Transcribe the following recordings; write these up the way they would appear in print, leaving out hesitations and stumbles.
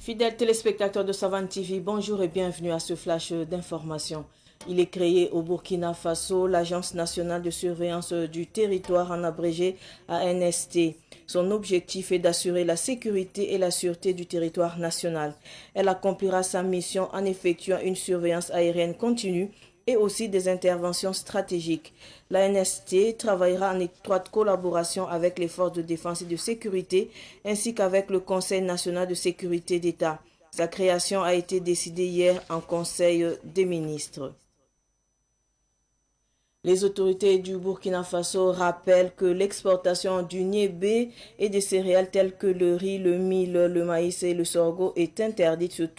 Fidèles téléspectateurs de Savane TV, bonjour et bienvenue à ce flash d'information. Il est créé au Burkina Faso l'Agence nationale de surveillance du territoire, en abrégé ANST. Son objectif est d'assurer la sécurité et la sûreté du territoire national. Elle accomplira sa mission en effectuant une surveillance aérienne continue et aussi des interventions stratégiques. L'ANST travaillera en étroite collaboration avec les forces de défense et de sécurité ainsi qu'avec le Conseil national de sécurité d'État. Sa création a été décidée hier en Conseil des ministres. Les autorités du Burkina Faso rappellent que l'exportation du niébé et des céréales telles que le riz, le mil, le maïs et le sorgho est interdite sur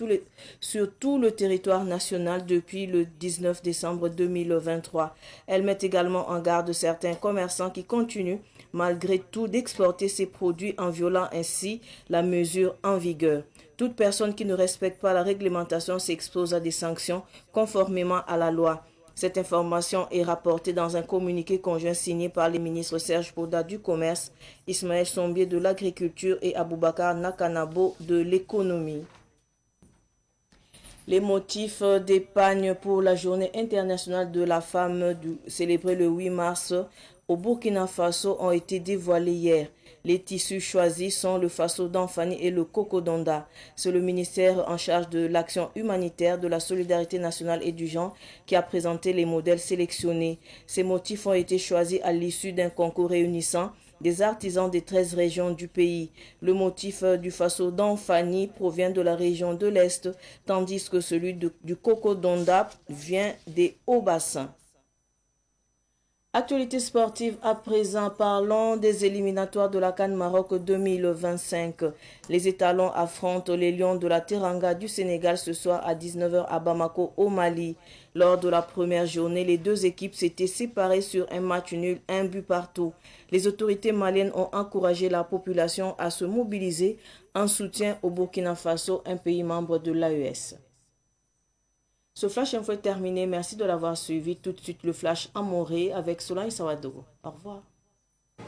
tout le territoire national depuis le 19 décembre 2023. Elle met également en garde certains commerçants qui continuent malgré tout d'exporter ces produits en violant ainsi la mesure en vigueur. Toute personne qui ne respecte pas la réglementation s'expose à des sanctions conformément à la loi. Cette information est rapportée dans un communiqué conjoint signé par les ministres Serge Poda du Commerce, Ismaël Sombier de l'Agriculture et Aboubakar Nakanabo de l'Économie. Les motifs d'épargne pour la Journée internationale de la femme célébrée le 8 mars au Burkina Faso ont été dévoilés hier. Les tissus choisis sont le Faso d'Anfani et le Cocodonda. C'est le ministère en charge de l'action humanitaire, de la solidarité nationale et du genre qui a présenté les modèles sélectionnés. Ces motifs ont été choisis à l'issue d'un concours réunissant des artisans des 13 régions du pays. Le motif du Faso d'Anfani provient de la région de l'Est, tandis que celui du Cocodonda vient des Hauts-Bassins. Actualité sportive à présent, parlons des éliminatoires de la CAN Maroc 2025. Les étalons affrontent les Lions de la Teranga du Sénégal ce soir à 19h à Bamako au Mali. Lors de la première journée, les deux équipes s'étaient séparées sur un match nul, un but partout. Les autorités maliennes ont encouragé la population à se mobiliser en soutien au Burkina Faso, un pays membre de l'AES. Ce flash info est terminé. Merci de l'avoir suivi. Tout de suite, le flash en Morée avec Solange Sawadogo. Au revoir.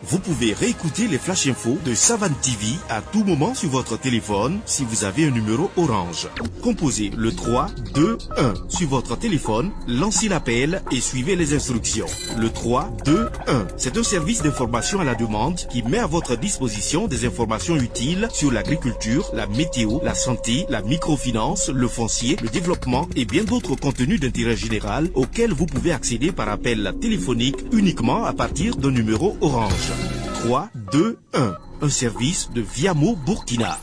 Vous pouvez réécouter les flash infos de Savane TV à tout moment sur votre téléphone si vous avez un numéro orange. Composez le 3 2 1 sur votre téléphone, lancez l'appel et suivez les instructions. Le 3 2 1, c'est un service d'information à la demande qui met à votre disposition des informations utiles sur l'agriculture, la météo, la santé, la microfinance, le foncier, le développement et bien d'autres contenus d'intérêt général auxquels vous pouvez accéder par appel téléphonique uniquement à partir d'un numéro orange. 3 2 1, un service de Viamo Burkina.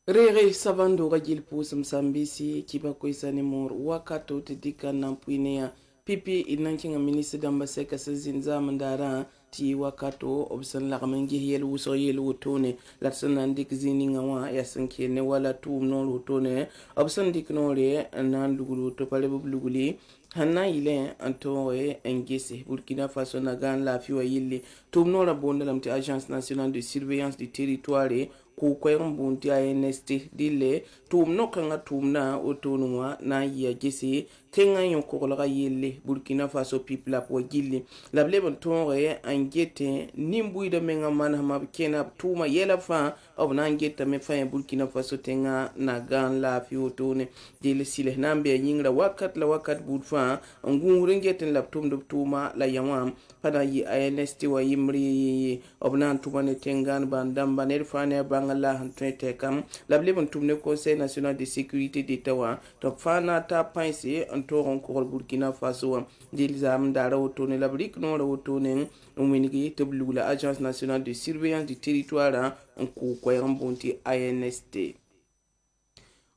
Rere sabando gajil pusum sambisi kiba koisani mor wakato tidika nampuinea pipi inankinga ministre d'ambassade sazinza mandara ti wakato obsan lagamengi yel wuso yel wutone latsan dik zininga wa yasanke ne wala tum no wutone obsan dik no le nan lugulu to pale buguli hanna ile antore engese Burkina Faso nagan la fiwa yille tum no la bonda lamti agence nationale de surveillance du territoire ku kwayang bunti ANST dile tum no kanga tum na otonwa na ya gese kenga yon kokolaga yelle Burkina Faso people po gille lable bon tonre angete nimbu de menga man ma kena tuma yela fa of na angeta me fa Burkina Faso tenga na gan la fi otone dile sile nambe yingra wakat budfa ngure ngeten laptum do tuma la yamam pada yi ANST wa yimri obnan tuma ne tengan bandam baner fane bangala hantrete kam lable bon tumne conseil national de sécurité d'État wa to fana ta paise toron ko Burkina Faso dilzam dara otone la brique non la otone uminigi tebulula agence nationale de surveillance du territoire en ko koyambonti ANST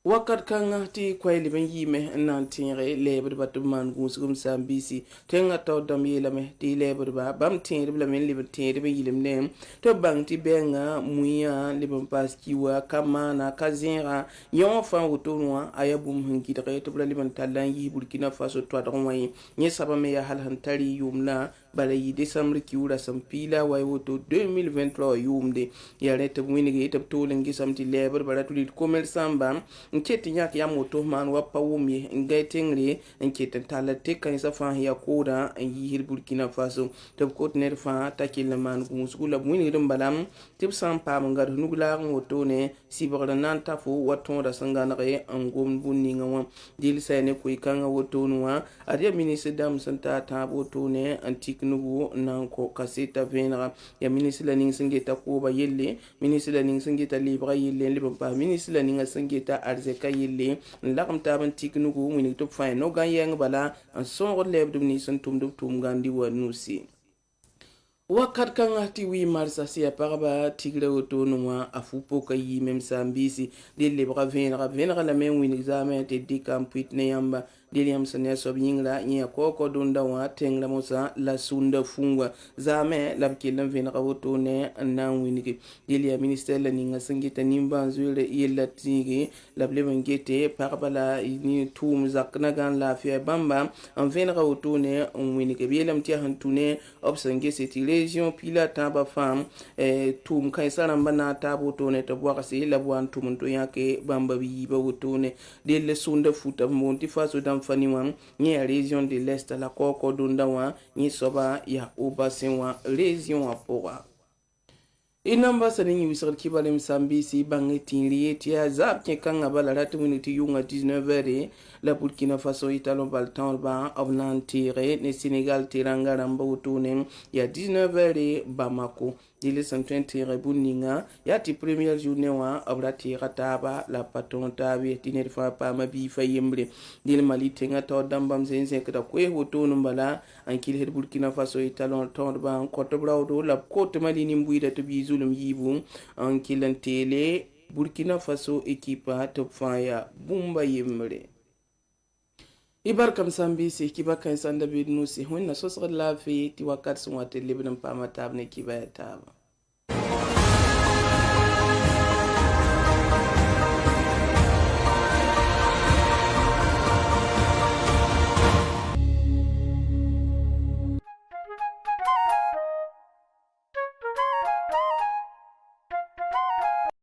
wakat kanga ti kwai ben yime nantire lebre batu man gusum sambisi tenga taw dam yelame ti lebre ba bam tin bla men liberté de yilim nem to bang ti benga muya liban paskiwa kamana kazinra yon fa wotonwa ayabum hanki de to bla liban talan yi Burkina Faso to da wai ni sabame ya hal hantari yumna balayi décembre ki wura sampila way woto 2023 yumde ya rete winige tab to lengi samti lebre bara tulit commerçant bam nke ti yak ya moto man wa pawumi ngai tengre nke tan tala te kan sa fa ya koda yi Burkina Faso to ko ner fa takil man ku sugula buni dum balam tib sam pa ngar nugla moto ne sibara nan tafu waton da sangana re angom bunni ngawa dil sene ko ikanga woto nuwa ariya ministre dam santa ta woto ne antik nugu nan ko kaseta venra ya ministre la ning singeta ko ba yelle ministre la ning singeta libra yelle le ba ministre la ning singeta arzeka yelle lakam ta ban tik nugu mini to fa no ga yang bala an son leb dum ni san tum gandi wa nusi wakat kan ati wi marsa sia paraba tigre woto nuwa afupo ka yi mem sambisi de le bra venra la men win examen te dikampuit ne yamba Diliam Sanya Sobingra, Nia Coco Dundawa, Tengra Mosa, La Sunda Fungwa, Zame, Labkilam Venravotone, and now Winiki, Dilia Minister Laninga Sangita Nimba Zule, Yella Tigi, Lablevan Gete, Parabala, Tum Zaknagan, La Fia Bamba, and Venravotone, and Winiki, Bielam Tiahantune, Obsangesi, Legion, Pila Taba Farm, Tum Kaisalambana, Tabotone, Tabuasi, Labuan Tumuntoyake, Bamba Viva Wotone, Dile Sunda Foot of Montifaso. Faniwan ni région de l'Est la Koko Dundawa ni soba ya Obasenwa région apora inamba sanin wisar kibalem sambisi bangi tinriye tia zap ke kanga bala ratu miniti yunga 19h la Burkina Faso italo baltan ba obnan tire ne Senegal tiranga ramba utune ya 19h Bamako dile 120 buninga ya ti première journée wa obrati rataba la patron tabi tiner fa pa mabi fa yembre dile mali tenga to dambam sense kata kwe hoto numbala an kil her Burkina Faso italon to ba ko to brawdo la ko to mali ni mbuida to bi zulum yibu an kilan tele Burkina Faso ekipa top fire bumba yembre ibar kam sambisi kiba kan sanda bidnusi hunna sosra lafi ti wakat sunwate libnan pama tabne kiba taba